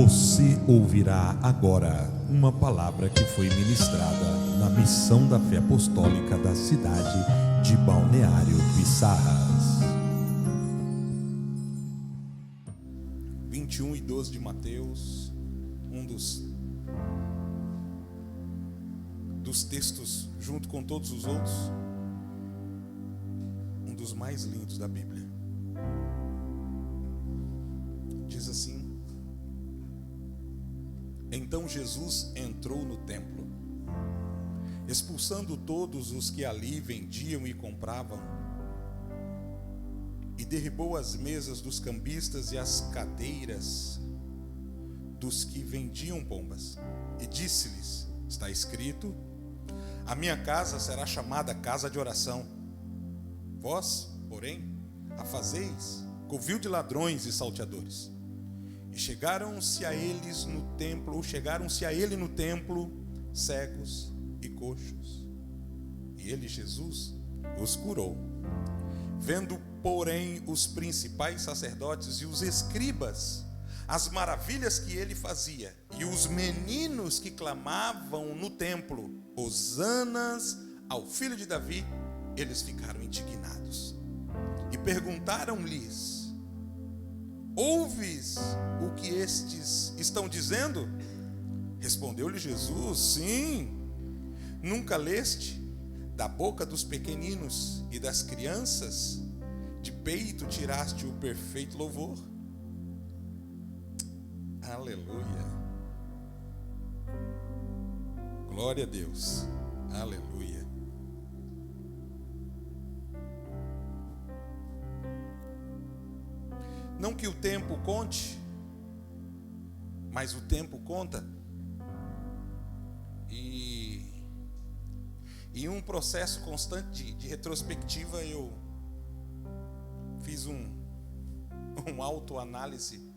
Você ouvirá agora uma palavra que foi ministrada na Missão da Fé Apostólica da cidade de Balneário Piçarras. 21 e 12 de Mateus, um dos textos, junto com todos os outros, um dos mais lindos da Bíblia. Diz assim: Então Jesus entrou no templo, expulsando todos os que ali vendiam e compravam, e derribou as mesas dos cambistas e as cadeiras dos que vendiam pombas, e disse-lhes: Está escrito, a minha casa será chamada casa de oração. Vós, porém, a fazeis covil de ladrões e salteadores. E chegaram-se a ele no templo cegos e coxos. E ele, Jesus, os curou. Vendo, porém, os principais sacerdotes e os escribas as maravilhas que ele fazia, e os meninos que clamavam no templo, hosanas ao filho de Davi, eles ficaram indignados. E perguntaram-lhes: Ouves o que estes estão dizendo? Respondeu-lhe Jesus: Sim. Nunca leste? Da boca dos pequeninos e das crianças, de peito tiraste o perfeito louvor. Aleluia. Glória a Deus. Aleluia. Não que o tempo conte, mas o tempo conta. E em um processo constante de retrospectiva, eu fiz um autoanálise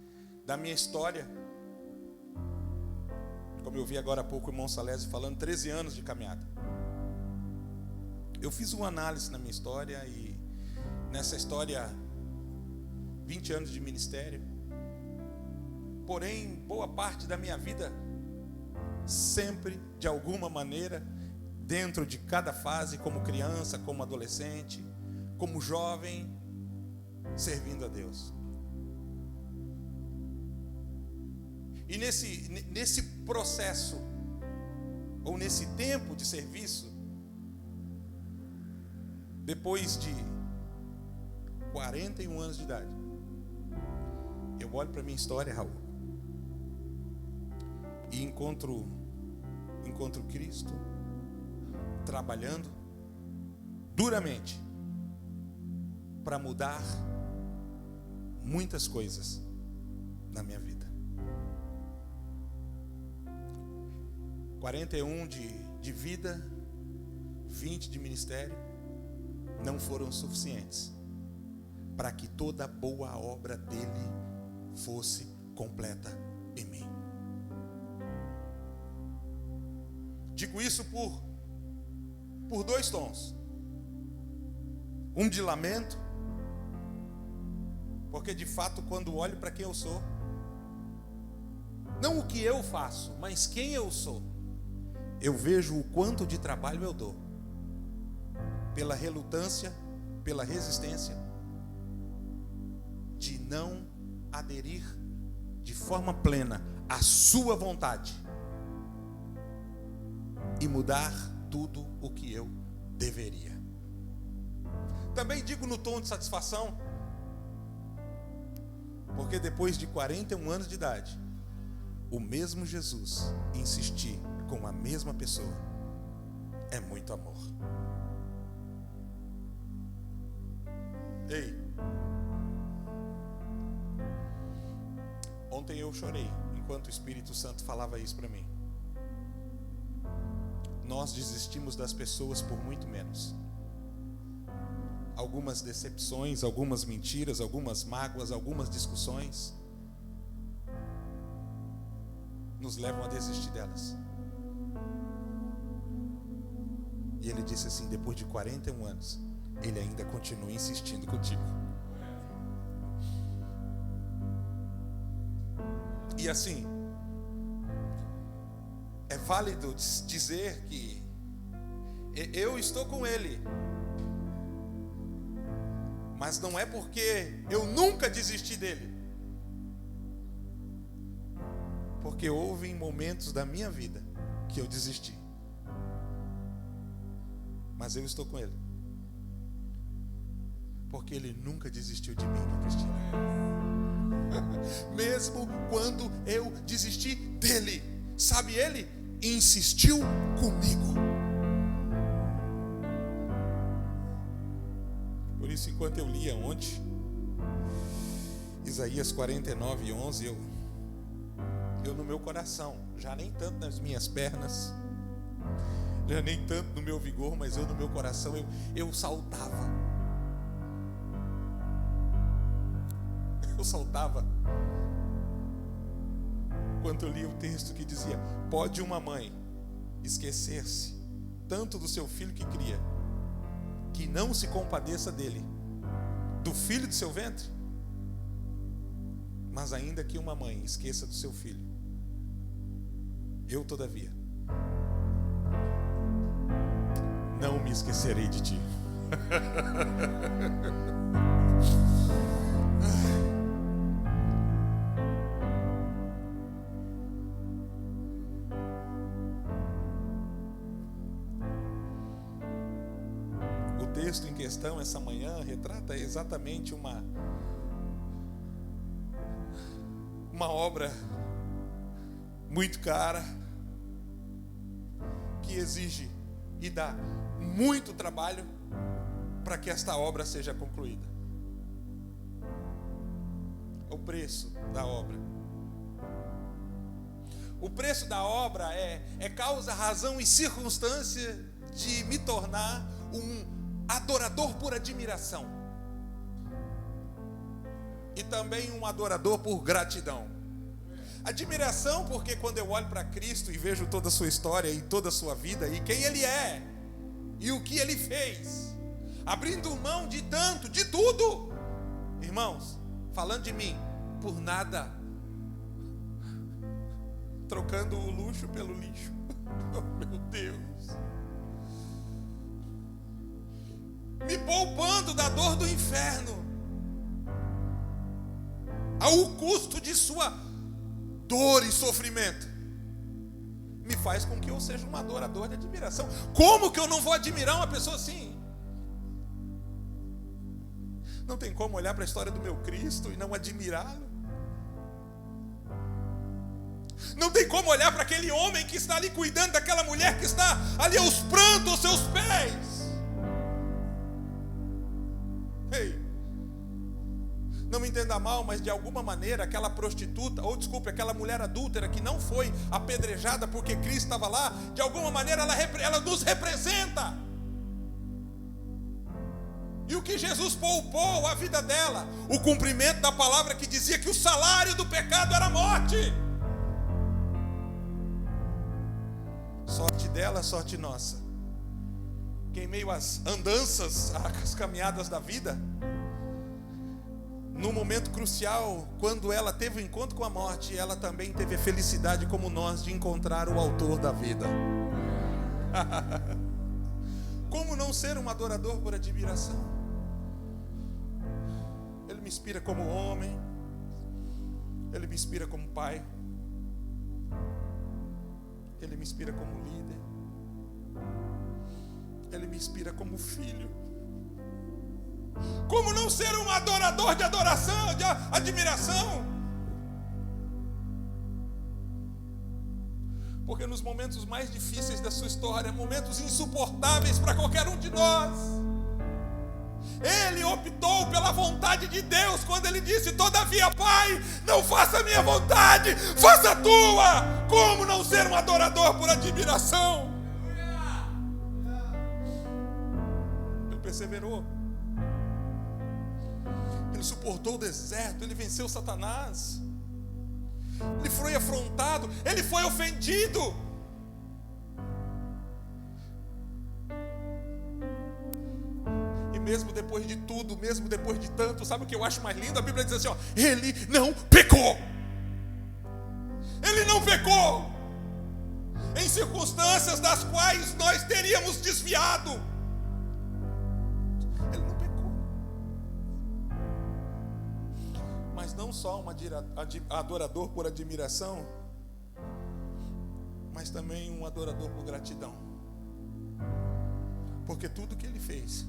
da minha história. Como eu vi agora há pouco o irmão Salésio falando, 13 anos de caminhada. Eu fiz uma análise na minha história, e nessa história 20 anos de ministério. Porém, boa parte da minha vida, sempre, de alguma maneira, dentro de cada fase, como criança, como adolescente, como jovem, servindo a Deus. E nesse processo, ou nesse tempo de serviço, depois de 41 anos de idade, eu olho para a minha história, Raul, e encontro Cristo trabalhando duramente para mudar muitas coisas na minha vida. 41 de vida, 20 de ministério, não foram suficientes para que toda a boa obra dele fosse completa em mim. Digo isso por dois tons. Um de lamento, porque de fato, quando olho para quem eu sou, não o que eu faço, mas quem eu sou, eu vejo o quanto de trabalho eu dou, pela relutância, pela resistência, de não aderir de forma plena à sua vontade e mudar tudo o que eu deveria. Também digo no tom de satisfação, porque depois de 41 anos de idade, o mesmo Jesus insistir com a mesma pessoa é muito amor. Ei, ontem eu chorei enquanto o Espírito Santo falava isso para mim. Nós desistimos das pessoas por muito menos. Algumas decepções, algumas mentiras, algumas mágoas, algumas discussões nos levam a desistir delas. E ele disse assim: depois de 41 anos, ele ainda continua insistindo contigo. E assim, é válido dizer que eu estou com Ele, mas não é porque eu nunca desisti dele, porque houve momentos da minha vida que eu desisti, mas eu estou com Ele, porque Ele nunca desistiu de mim, Cristina. Mesmo quando eu desisti dele, sabe, Ele insistiu comigo. Por isso, enquanto eu lia ontem Isaías 49:11, eu no meu coração, já nem tanto nas minhas pernas, já nem tanto no meu vigor, mas eu no meu coração, eu saltava. Eu saltava quando eu li o texto que dizia: pode uma mãe esquecer-se tanto do seu filho que cria, que não se compadeça dele, do filho do seu ventre? Mas ainda que uma mãe esqueça do seu filho, eu todavia não me esquecerei de ti. O texto em questão essa manhã retrata exatamente uma obra muito cara, que exige e dá muito trabalho para que esta obra seja concluída. O preço da obra. O preço da obra é causa, razão e circunstância de me tornar um adorador por admiração e também um adorador por gratidão. Admiração porque quando eu olho para Cristo e vejo toda a sua história e toda a sua vida e quem Ele é e o que Ele fez, abrindo mão de tanto, de tudo, irmãos, falando de mim, por nada, trocando o luxo pelo lixo. Oh, meu Deus, me poupando da dor do inferno, ao custo de sua dor e sofrimento, me faz com que eu seja um adorador de admiração. Como que eu não vou admirar uma pessoa assim? Não tem como olhar para a história do meu Cristo e não admirá-lo. Não tem como olhar para aquele homem que está ali cuidando daquela mulher que está ali aos prantos aos seus pés. Ei, não me entenda mal, mas de alguma maneira aquela prostituta, ou desculpe, aquela mulher adúltera que não foi apedrejada porque Cristo estava lá, de alguma maneira ela nos representa. E o que Jesus poupou a vida dela? O cumprimento da palavra que dizia que o salário do pecado era a morte. Sorte dela, sorte nossa, que em meio às andanças, às caminhadas da vida, no momento crucial, quando ela teve o encontro com a morte, ela também teve a felicidade como nós de encontrar o autor da vida. Como não ser um adorador por admiração? Ele me inspira como homem, ele me inspira como pai, ele me inspira como líder, ele me inspira como filho. Como não ser um adorador de adoração, de admiração? Porque nos momentos mais difíceis da sua história, momentos insuportáveis para qualquer um de nós, Ele optou pela vontade de Deus quando Ele disse: todavia, Pai, não faça a minha vontade, faça a tua. Como não ser um adorador por admiração? Ele perseverou, Ele suportou o deserto, Ele venceu Satanás, Ele foi afrontado, Ele foi ofendido. E mesmo depois de tudo, mesmo depois de tanto, sabe o que eu acho mais lindo? A Bíblia diz assim, ó, Ele não pecou. Ele não pecou em circunstâncias das quais nós teríamos desviado. Ele não pecou. Mas não só um adorador por admiração, mas também um adorador por gratidão. Porque tudo que ele fez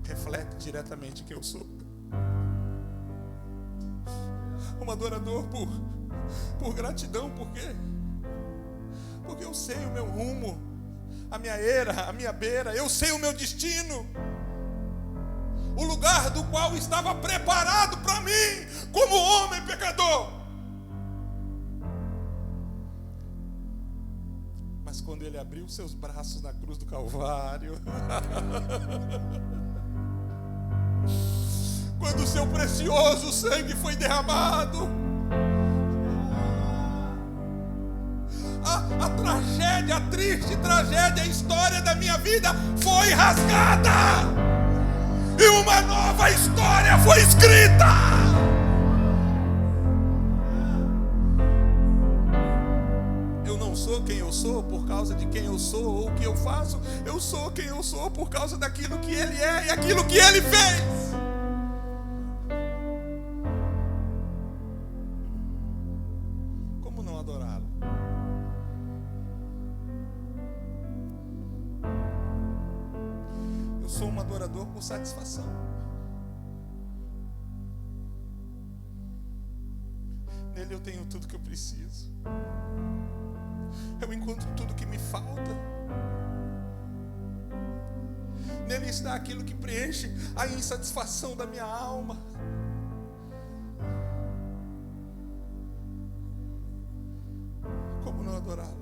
reflete diretamente quem eu sou. Um adorador por gratidão. Por quê? Porque eu sei o meu rumo, a minha era, a minha beira. Eu sei o meu destino, o lugar do qual estava preparado para mim como homem pecador. Mas quando ele abriu seus braços na cruz do Calvário, quando o seu precioso sangue foi derramado, a tragédia, a triste tragédia, a história da minha vida foi rasgada e uma nova história foi escrita. Eu não sou quem eu sou por causa de quem eu sou ou o que eu faço. Eu sou quem eu sou por causa daquilo que Ele é e aquilo que Ele fez. Como não adorá-lo? Eu sou um adorador por satisfação. Nele eu tenho tudo que eu preciso. Eu encontro tudo que me falta. Nele está aquilo que preenche a insatisfação da minha alma. Como não adorá-lo?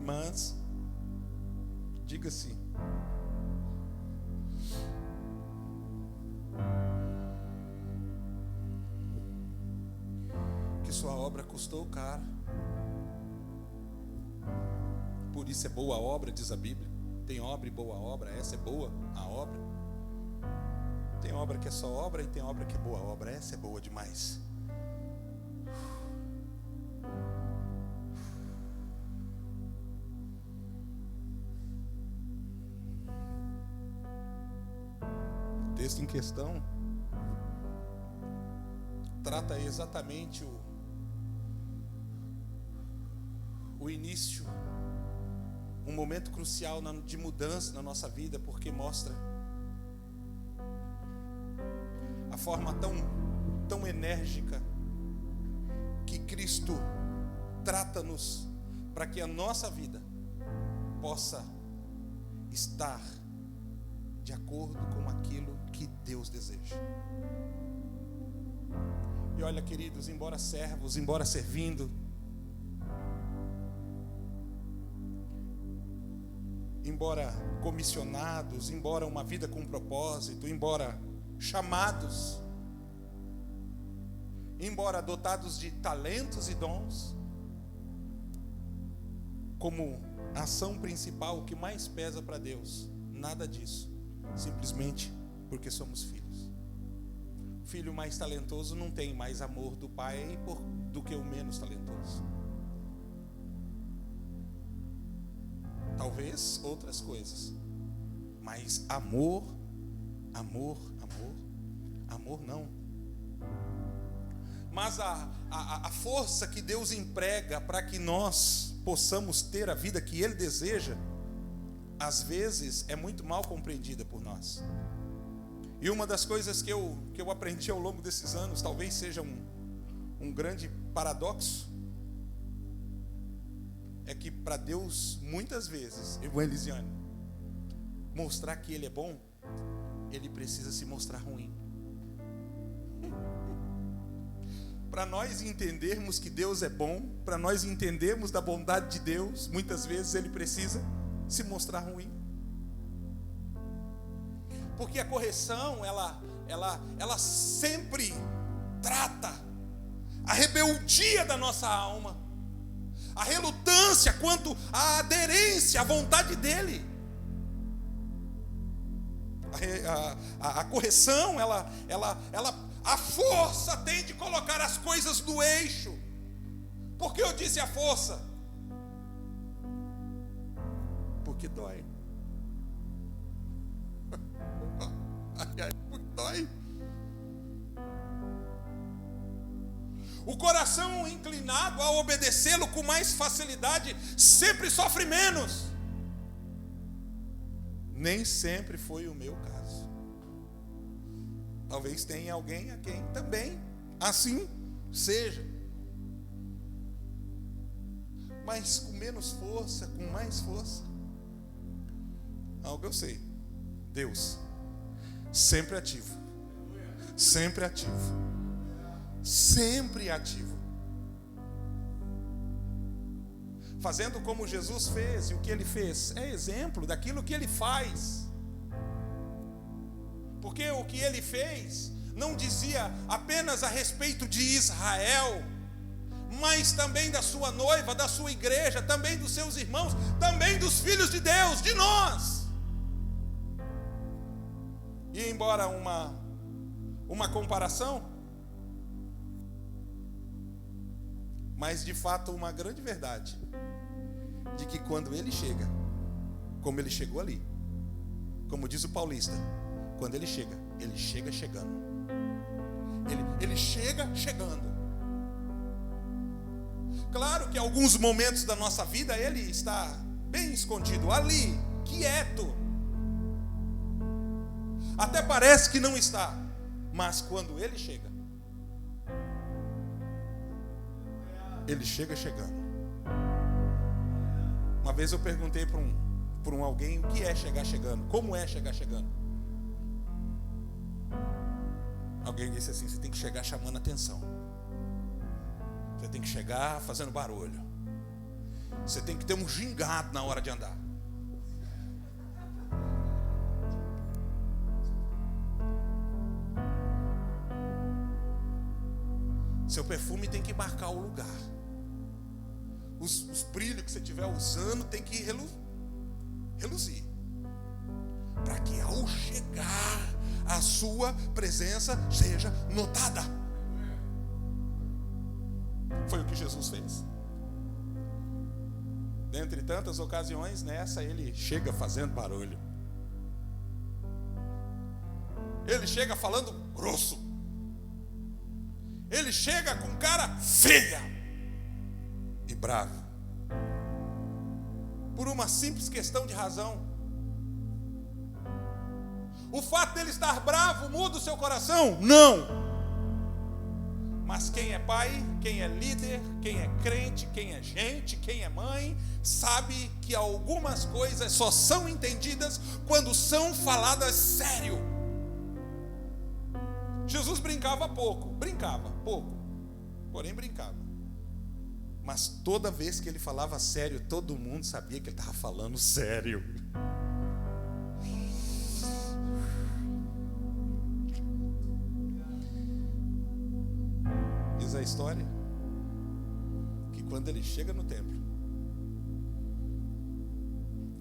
Mas diga-se, que sua obra custou caro. Por isso é boa a obra, diz a Bíblia. Tem obra e boa obra. Essa é boa a obra. Tem obra que é só obra e tem obra que é boa obra. Essa é boa demais. O texto em questão trata exatamente o início, um momento crucial de mudança na nossa vida, porque mostra a forma tão enérgica que Cristo trata-nos para que a nossa vida possa estar de acordo com aquilo que Deus deseja. E olha, queridos, embora servos, embora servindo, embora comissionados, embora uma vida com propósito, embora chamados, embora dotados de talentos e dons, como ação principal, o que mais pesa para Deus, nada disso, simplesmente porque somos filhos. O filho mais talentoso não tem mais amor do pai do que o menos talentoso. Talvez outras coisas, mas amor não. Mas a força que Deus emprega para que nós possamos ter a vida que Ele deseja, às vezes é muito mal compreendida por nós. E uma das coisas que eu aprendi ao longo desses anos, talvez seja um grande paradoxo, é que para Deus, muitas vezes, irmã Elisiane, mostrar que Ele é bom, Ele precisa se mostrar ruim. Para nós entendermos que Deus é bom, para nós entendermos da bondade de Deus, muitas vezes Ele precisa se mostrar ruim. Porque a correção, ela sempre trata a rebeldia da nossa alma, a relutância quanto à aderência à vontade dEle. A correção, a força tem de colocar as coisas no eixo. Por que eu disse a força? Porque dói. Porque dói. O coração inclinado a obedecê-lo com mais facilidade sempre sofre menos. Nem sempre foi o meu caso. Talvez tenha alguém a quem também assim seja. Mas com menos força, com mais força. Algo eu sei. Deus, sempre ativo. Sempre ativo. Sempre ativo. Fazendo como Jesus fez, e o que ele fez é exemplo daquilo que ele faz. Porque o que ele fez não dizia apenas a respeito de Israel, mas também da sua noiva, da sua igreja, também dos seus irmãos, também dos filhos de Deus, de nós. E embora uma comparação, mas de fato uma grande verdade, de que quando ele chega, como ele chegou ali, como diz o paulista, quando ele chega chegando. Ele chega chegando. Claro que em alguns momentos da nossa vida ele está bem escondido, ali, quieto. Até parece que não está, mas quando ele chega chegando. Uma vez eu perguntei para alguém o que é chegar chegando, como é chegar chegando. Alguém disse assim: você tem que chegar chamando atenção, você tem que chegar fazendo barulho, você tem que ter um gingado na hora de andar. Seu perfume tem que marcar o lugar. Os brilhos que você estiver usando tem que reluzir. Para que ao chegar a sua presença seja notada. Foi o que Jesus fez. Dentre tantas ocasiões, nessa ele chega fazendo barulho. Ele chega falando grosso. Ele chega com cara feia e bravo. Por uma simples questão de razão. O fato dele estar bravo muda o seu coração? Não. Mas quem é pai, quem é líder, quem é crente, quem é gente, quem é mãe, sabe que algumas coisas só são entendidas quando são faladas sério. Jesus brincava pouco, porém brincava. Mas toda vez que ele falava sério, todo mundo sabia que ele estava falando sério. Diz a história que quando ele chega no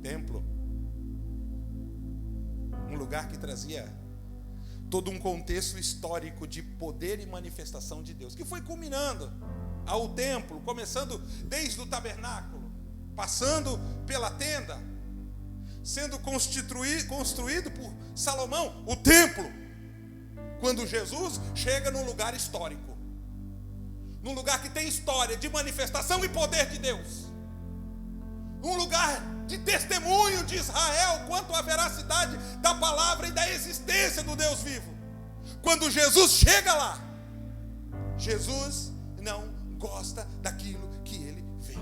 templo, um lugar que trazia todo um contexto histórico de poder e manifestação de Deus, que foi culminando ao templo, começando desde o tabernáculo, passando pela tenda, sendo construído por Salomão, o templo, quando Jesus chega num lugar histórico, num lugar que tem história de manifestação e poder de Deus, um lugar de testemunho de Israel quanto à veracidade da palavra e da existência do Deus vivo. Quando Jesus chega lá, Jesus não gosta daquilo que ele vê.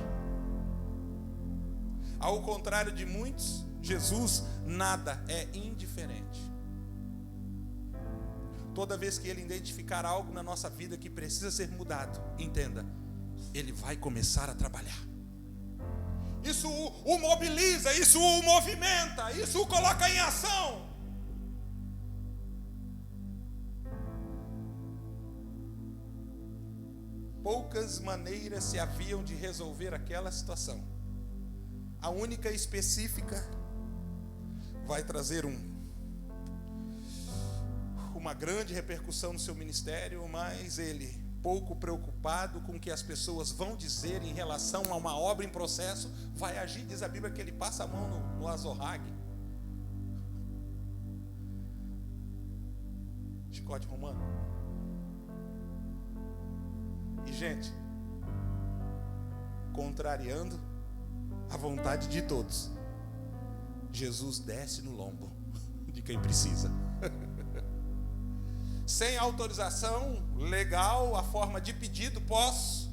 Ao contrário de muitos, Jesus nada é indiferente. Toda vez que ele identificar algo na nossa vida que precisa ser mudado, entenda, ele vai começar a trabalhar. Isso o mobiliza, isso o movimenta, isso o coloca em ação. Poucas maneiras se haviam de resolver aquela situação. A única específica vai trazer um uma grande repercussão no seu ministério, mas ele, pouco preocupado com o que as pessoas vão dizer em relação a uma obra em processo, vai agir. Diz a Bíblia que ele passa a mão no azorrague, chicote romano. E gente, contrariando a vontade de todos, Jesus desce no lombo de quem precisa. Sem autorização legal, a forma de pedido, posso.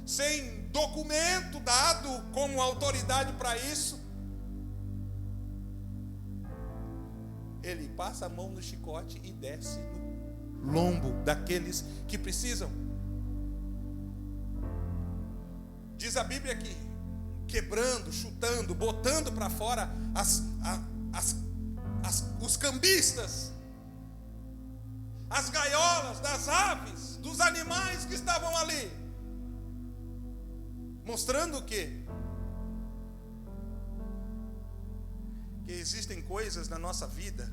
Sem documento dado como autoridade para isso. Ele passa a mão no chicote e desce no lombo daqueles que precisam. Diz a Bíblia que quebrando, chutando, botando para fora os cambistas, as gaiolas das aves, dos animais que estavam ali, mostrando o quê? Que existem coisas na nossa vida,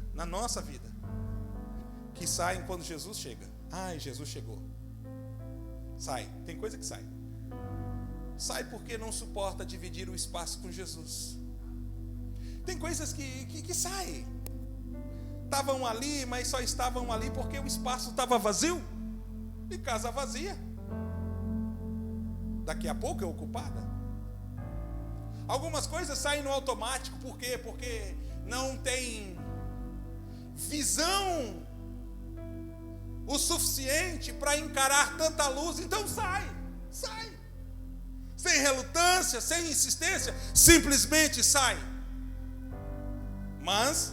que saem quando Jesus chega. Ai, Jesus chegou. Sai, tem coisa que sai. Sai porque não suporta dividir o espaço com Jesus. Tem coisas que saem. Estavam ali, mas só estavam ali porque o espaço estava vazio. E casa vazia, daqui a pouco é ocupada. Algumas coisas saem no automático. Por quê? Porque não tem visão o suficiente para encarar tanta luz. Então sai. Sem relutância, sem insistência, simplesmente sai. Mas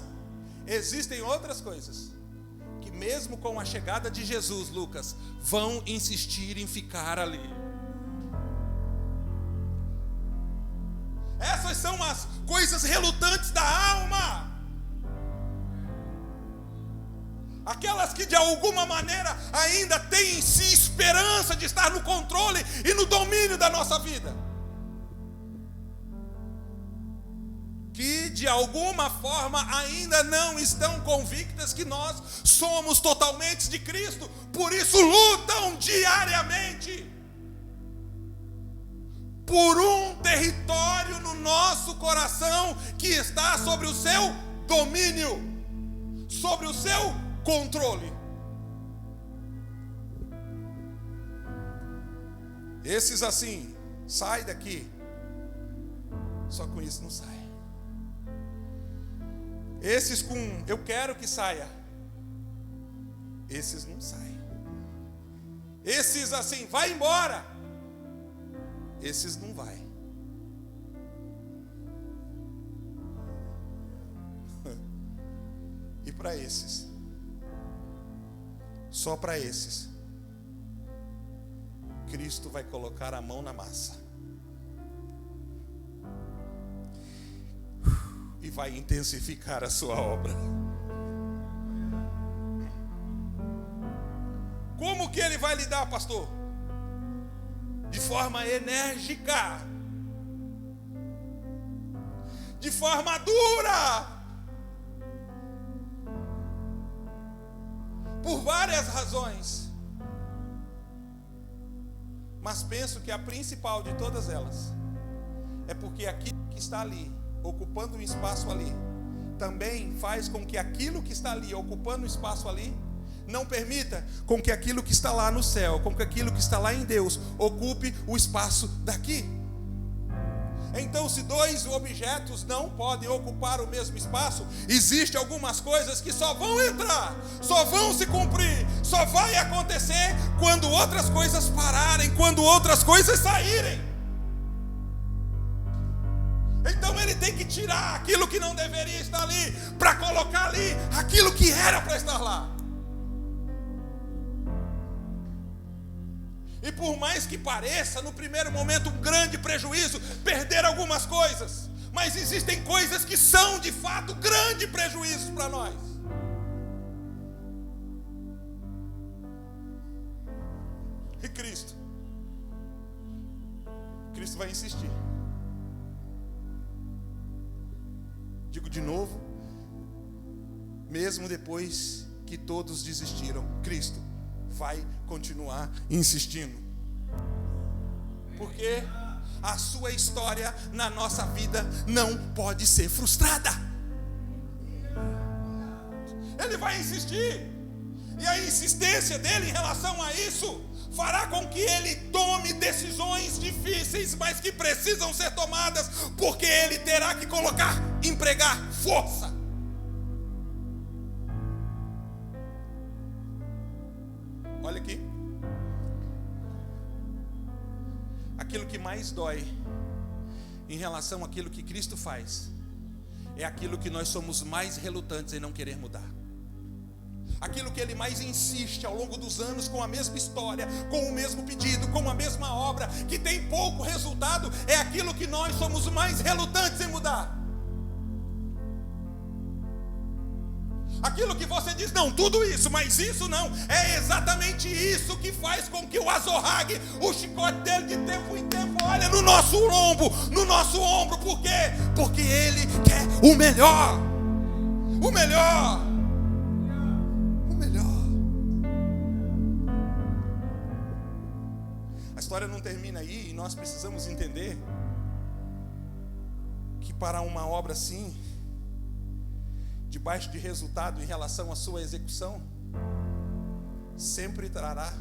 existem outras coisas que mesmo com a chegada de Jesus, Lucas, vão insistir em ficar ali. Essas são as coisas relutantes da alma. Aquelas que de alguma maneira ainda têm em si esperança de estar no controle e no domínio da nossa vida. Que de alguma forma ainda não estão convictas que nós somos totalmente de Cristo. Por isso lutam diariamente por um território no nosso coração que está sobre o seu domínio, sobre o seu controle. Esses assim, sai daqui. Só com isso não sai. Esses com eu quero que saia, esses não saem. Esses assim, vai embora, esses não vai. E para esses, só para esses, Cristo vai colocar a mão na massa e vai intensificar a sua obra. Como que ele vai lidar, pastor? De forma enérgica, de forma dura, por várias razões. Mas penso que a principal de todas elas é porque aquilo que está ali, ocupando um espaço ali, também faz com que aquilo que está ali, ocupando um espaço ali, não permita com que aquilo que está lá no céu, com que aquilo que está lá em Deus, ocupe o espaço daqui. Então, se dois objetos não podem ocupar o mesmo espaço, existem algumas coisas que só vão entrar, só vão se cumprir, só vai acontecer quando outras coisas pararem, quando outras coisas saírem. Então ele tem que tirar aquilo que não deveria estar ali, para colocar ali aquilo que era para estar lá. E por mais que pareça, no primeiro momento, um grande prejuízo, perder algumas coisas, mas existem coisas que são de fato grande prejuízo para nós. E Cristo vai insistir. Digo de novo, mesmo depois que todos desistiram, Cristo vai continuar insistindo. Porque a sua história na nossa vida não pode ser frustrada. Ele vai insistir. E a insistência dele em relação a isso fará com que ele tome decisões difíceis, mas que precisam ser tomadas, porque ele terá que empregar força. Olha aqui. Aquilo que mais dói em relação àquilo que Cristo faz é aquilo que nós somos mais relutantes em não querer mudar. Aquilo que ele mais insiste ao longo dos anos com a mesma história, com o mesmo pedido, com a mesma obra, que tem pouco resultado, é aquilo que nós somos mais relutantes em mudar. Aquilo que você diz, não, tudo isso, mas isso não, é exatamente isso que faz com que o azorrague, o chicote dele de tempo em tempo, olha no nosso ombro, por quê? Porque ele quer o melhor, o melhor. A história não termina aí, e nós precisamos entender que para uma obra assim, debaixo de resultado em relação à sua execução, sempre trará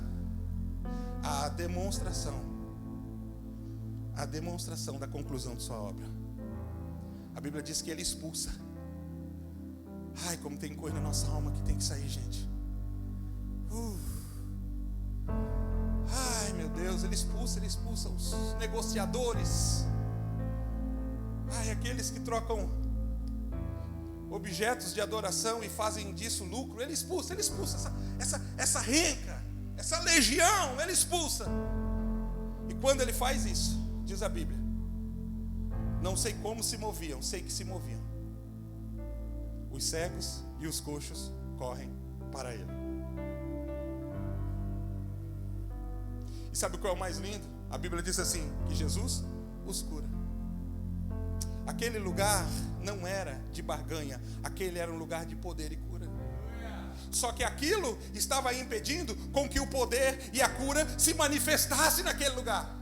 a demonstração da conclusão de sua obra. A Bíblia diz que ele expulsa. Ai, como tem coisa na nossa alma que tem que sair, gente. Ai, meu Deus, ele expulsa os negociadores. Ai, aqueles que trocam objetos de adoração e fazem disso lucro. Ele expulsa essa renca, essa legião, ele expulsa. E quando ele faz isso, diz a Bíblia, não sei como se moviam, sei que se moviam. Os cegos e os coxos correm para ele. E sabe qual é o mais lindo? A Bíblia diz assim, que Jesus os cura. Aquele lugar não era de barganha, aquele era um lugar de poder e cura. Só que aquilo estava impedindo com que o poder e a cura se manifestassem naquele lugar.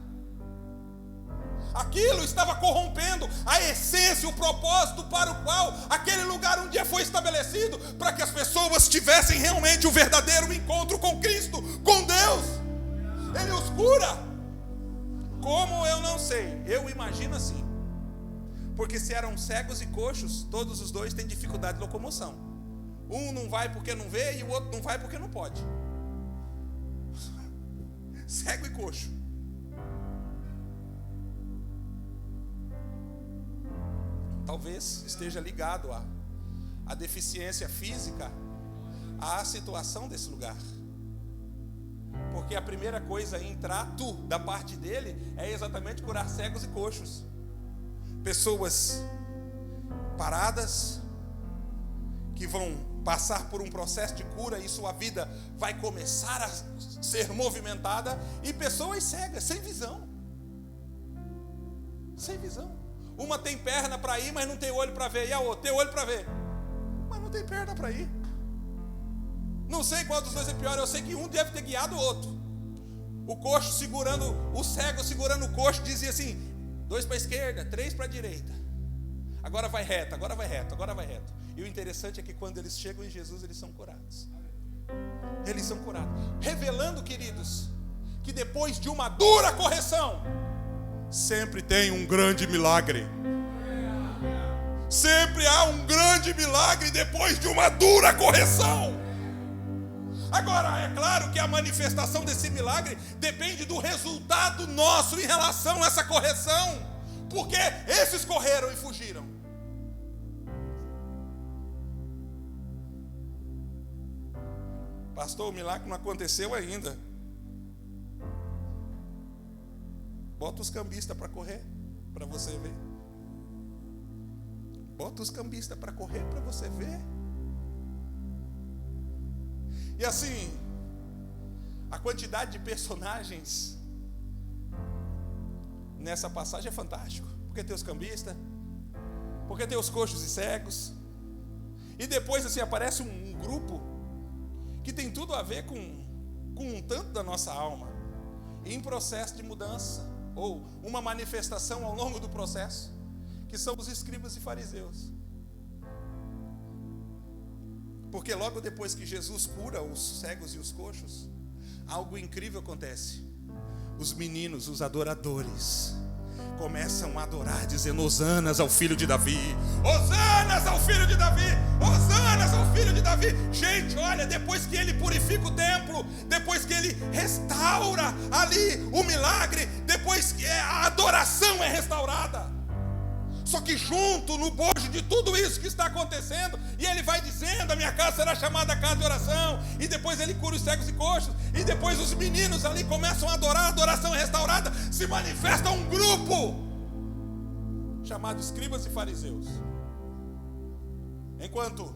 Aquilo estava corrompendo a essência, o propósito para o qual aquele lugar um dia foi estabelecido, para que as pessoas tivessem realmente o verdadeiro encontro com Cristo, com Deus. Ele os cura. Como? Eu não sei, eu imagino assim. Porque se eram cegos e coxos, todos os dois têm dificuldade de locomoção. Um não vai porque não vê e o outro não vai porque não pode. Cego e coxo. Talvez esteja ligado à deficiência física, à situação desse lugar. Porque a primeira coisa em trato da parte dele é exatamente curar cegos e coxos. Pessoas paradas, que vão passar por um processo de cura e sua vida vai começar a ser movimentada, e pessoas cegas, sem visão. Sem visão. Uma tem perna para ir, mas não tem olho para ver, e a outra tem olho para ver, mas não tem perna para ir. Não sei qual dos dois é pior, eu sei que um deve ter guiado o outro. O coxo segurando, o cego segurando o coxo, dizia assim: 2 para a esquerda, 3 para a direita. Agora vai reto, agora vai reto, agora vai reto. E o interessante é que quando eles chegam em Jesus, eles são curados. Eles são curados. Revelando, queridos, que depois de uma dura correção, sempre tem um grande milagre. Sempre há um grande milagre depois de uma dura correção. Agora, é claro que a manifestação desse milagre depende do resultado nosso em relação a essa correção. Porque esses correram e fugiram. Pastor, o milagre não aconteceu ainda. Bota os cambistas para correr, para você ver. Bota os cambistas para correr, para você ver. E assim, a quantidade de personagens nessa passagem é fantástico. Porque tem os cambistas, porque tem os coxos e cegos. E depois assim aparece um grupo que tem tudo a ver com um tanto da nossa alma, em processo de mudança, ou uma manifestação ao longo do processo, que são os escribas e fariseus. Porque logo depois que Jesus cura os cegos e os coxos, algo incrível acontece. Os meninos, os adoradores, começam a adorar, dizendo: Hosanas ao filho de Davi, Hosanas ao filho de Davi, Hosanas ao filho de Davi. Gente, olha, depois que ele purifica o templo, depois que ele restaura ali o milagre, depois que a adoração é restaurada, só que junto no bojo de tudo isso que está acontecendo, e ele vai dizendo: a minha casa será chamada casa de oração, e depois ele cura os cegos e coxos, e depois os meninos ali começam a adorar, a adoração é restaurada, se manifesta um grupo chamado escribas e fariseus. Enquanto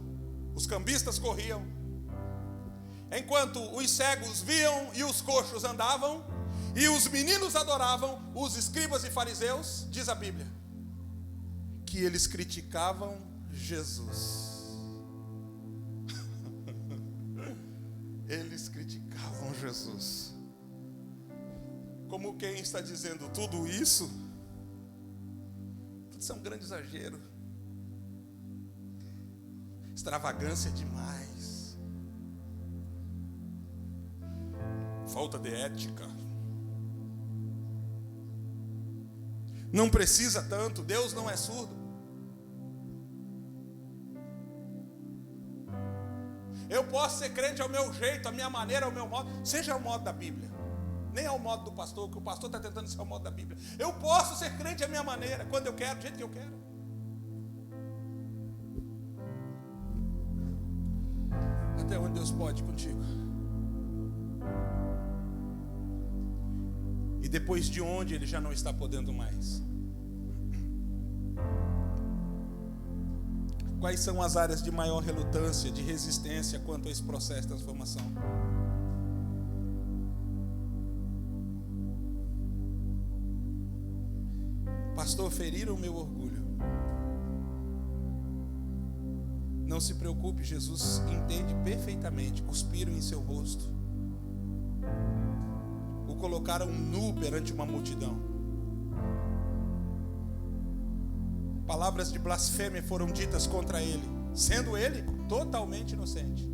os cambistas corriam, enquanto os cegos viam e os coxos andavam, e os meninos adoravam, os escribas e fariseus, diz a Bíblia, que eles criticavam Jesus. Eles criticavam Jesus. Como quem está dizendo: tudo isso, é um grande exagero, extravagância demais, falta de ética. Não precisa tanto, Deus não é surdo. Eu posso ser crente ao meu jeito, à minha maneira, ao meu modo, seja o modo da Bíblia, nem ao modo do pastor, que o pastor está tentando ser o modo da Bíblia. Eu posso ser crente à minha maneira, quando eu quero, do jeito que eu quero. Até onde Deus pode contigo. E depois de onde Ele já não está podendo mais. Quais são as áreas de maior relutância, de resistência quanto a esse processo de transformação? Pastor, feriram o meu orgulho. Não se preocupe, Jesus entende perfeitamente. Cuspiram em seu rosto, o colocaram nu perante uma multidão. Palavras de blasfêmia foram ditas contra ele, sendo ele totalmente inocente.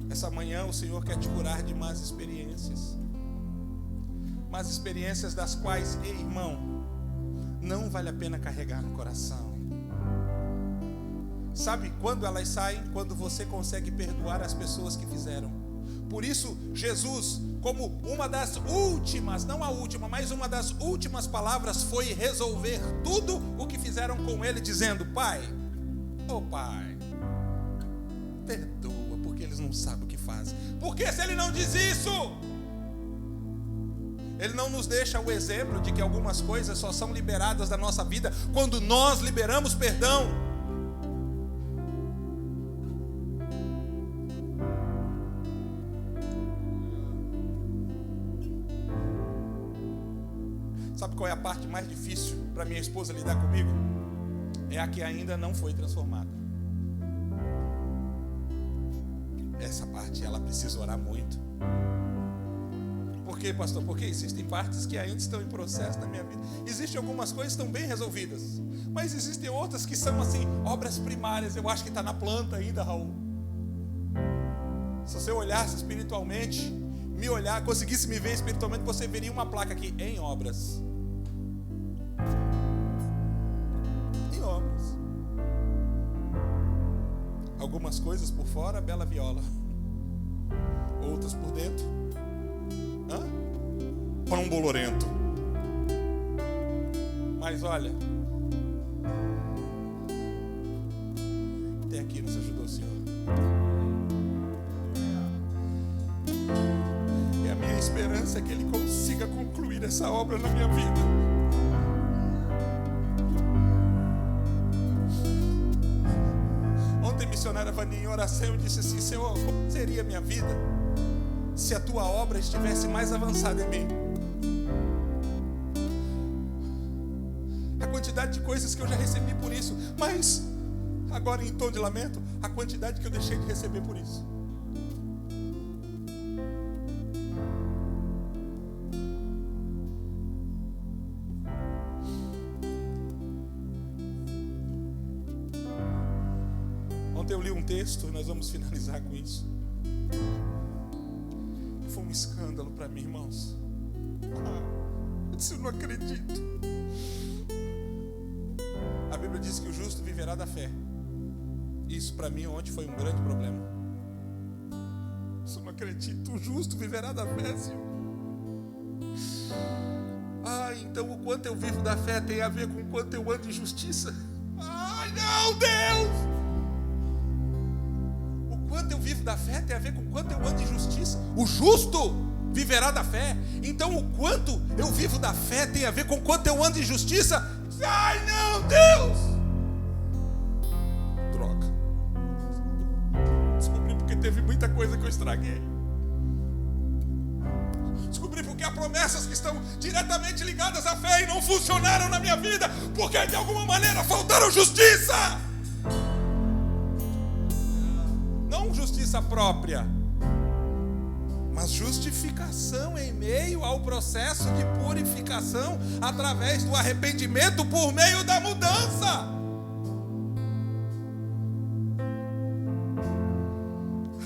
Essa manhã o Senhor quer te curar de más experiências das quais, irmão, não vale a pena carregar no coração. Sabe quando elas saem? Quando você consegue perdoar as pessoas que fizeram. Por isso, Jesus, como uma das últimas, não a última, mas uma das últimas palavras, foi resolver tudo o que fizeram com ele, dizendo: Pai, Pai, perdoa, porque eles não sabem o que fazem. Porque se ele não diz isso, ele não nos deixa o exemplo de que algumas coisas só são liberadas da nossa vida quando nós liberamos perdão. Sabe qual é a parte mais difícil para minha esposa lidar comigo? É a que ainda não foi transformada. Essa parte ela precisa orar muito. Por quê, pastor? Porque existem partes que ainda estão em processo na minha vida. Existem algumas coisas que estão bem resolvidas, mas existem outras que são assim, obras primárias. Eu acho que está na planta ainda, Raul. Se você olhasse espiritualmente, me olhar, conseguisse me ver espiritualmente, você veria uma placa aqui: em obras. Em obras. Algumas coisas por fora, bela viola. Outras por dentro, pão bolorento. Mas olha, até aqui nos ajudou o Senhor. E a minha esperança é que Ele consiga concluir essa obra na minha vida. Ontem a missionária Vaninha em oração, eu disse assim: Senhor, como seria a minha vida se a tua obra estivesse mais avançada em mim? quantidade de coisas que eu já recebi por isso, mas agora, em tom de lamento, a quantidade que eu deixei de receber por isso. Ontem eu li um texto, e nós vamos finalizar com isso. Foi um escândalo para mim, irmãos. Eu disse, eu não acredito. A Bíblia diz que o justo viverá da fé. Isso para mim ontem foi um grande problema. Eu não acredito. O justo viverá da fé, Senhor. Então o quanto eu vivo da fé tem a ver com o quanto eu ando em justiça. Não, Deus! O quanto eu vivo da fé tem a ver com o quanto eu ando em justiça. O justo viverá da fé. Então o quanto eu vivo da fé tem a ver com o quanto eu ando em justiça. Não, Deus! Droga. Descobri porque teve muita coisa que eu estraguei. Descobri porque há promessas que estão diretamente ligadas à fé e não funcionaram na minha vida, porque de alguma maneira faltaram justiça. Não justiça própria, mas justificação em meio ao processo de purificação através do arrependimento por meio da mudança.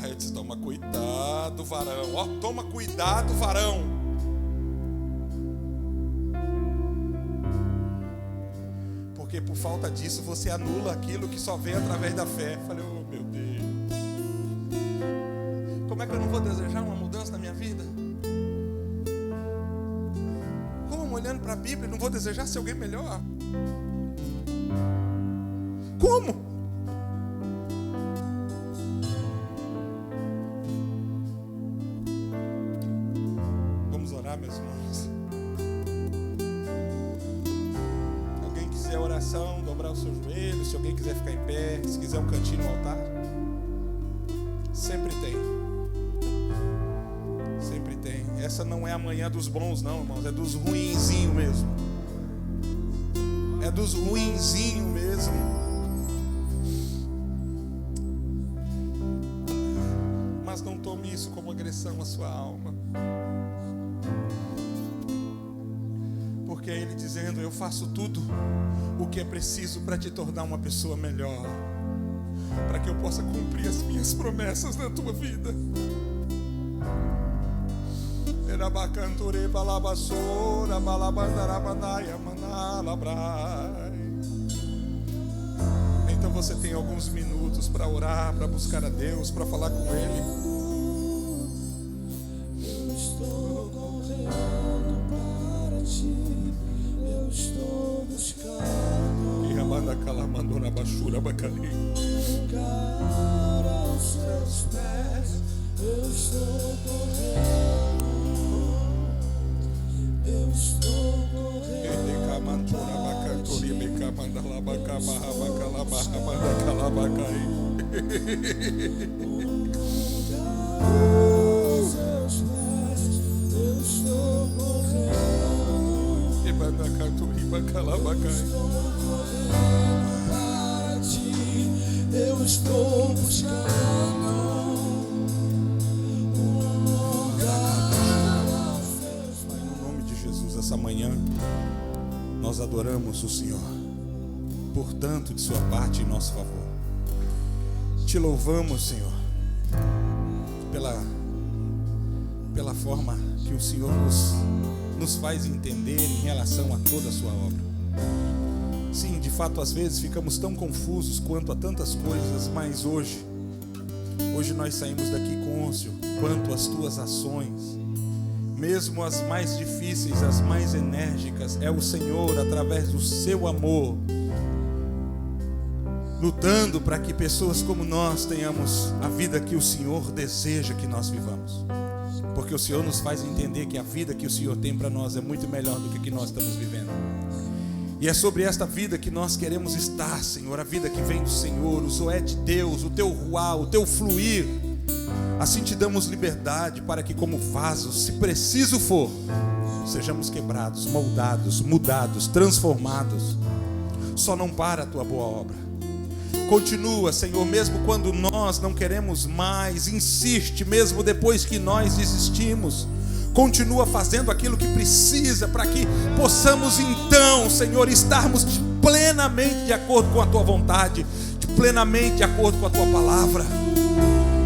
Aí eu disse, toma cuidado, varão. Toma cuidado, varão. Porque por falta disso você anula aquilo que só vem através da fé. Falei, oh meu Deus. Como é que eu não vou desejar uma mudança na minha vida? Como, olhando para a Bíblia, não vou desejar ser alguém melhor? Como? Vamos orar, meus irmãos. Se alguém quiser oração, dobrar os seus joelhos. Se alguém quiser ficar em pé, se quiser um cantinho no altar, sempre tem. Essa não é a manhã dos bons, não, irmãos. É dos ruinzinhos mesmo. É dos ruinzinhos mesmo. Mas não tome isso como agressão à sua alma. Porque é Ele dizendo, eu faço tudo o que é preciso para te tornar uma pessoa melhor, para que eu possa cumprir as minhas promessas na tua vida. Então você tem alguns minutos para orar, para buscar a Deus, para falar com Ele. Eu estou correndo para ti, eu estou buscando. E a banda calamandou na baixura bacana. Lugar aos seus pés, eu estou correndo. Eu estou correndo. Para ti, eu estou buscando um lugar aos seus pés. No nome de Jesus, essa manhã nós adoramos o Senhor por tanto de sua parte em nosso favor. Te louvamos, Senhor, pela forma que o Senhor nos faz entender em relação a toda a sua obra. Sim, de fato, às vezes ficamos tão confusos quanto a tantas coisas, mas hoje nós saímos daqui cônscio quanto às tuas ações, mesmo as mais difíceis, as mais enérgicas, é o Senhor, através do seu amor, lutando para que pessoas como nós tenhamos a vida que o Senhor deseja que nós vivamos. Porque o Senhor nos faz entender que a vida que o Senhor tem para nós é muito melhor do que a que nós estamos vivendo. E é sobre esta vida que nós queremos estar, Senhor, a vida que vem do Senhor, o Zoé de Deus, o teu ruá, o teu fluir. Assim te damos liberdade para que, como vasos, se preciso for, sejamos quebrados, moldados, mudados, transformados. só não para a tua boa obra. Continua, Senhor, mesmo quando nós não queremos mais, insiste, mesmo depois que nós desistimos. Continua fazendo aquilo que precisa para que possamos então, Senhor, estarmos plenamente de acordo com a tua vontade, plenamente de acordo com a tua palavra.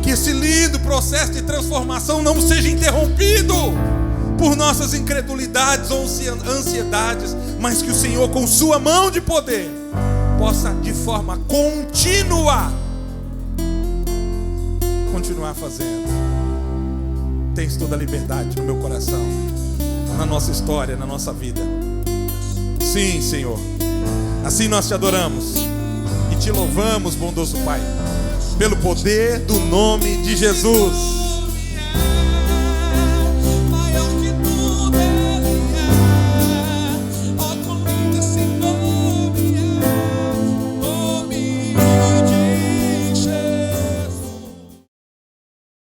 Que esse lindo processo de transformação não seja interrompido por nossas incredulidades ou ansiedades, mas que o Senhor, com sua mão de poder, possa de forma contínua continuar fazendo. Tens toda a liberdade no meu coração, na nossa história, na nossa vida. Sim, Senhor. Assim nós te adoramos e te louvamos, bondoso Pai, pelo poder do nome de Jesus.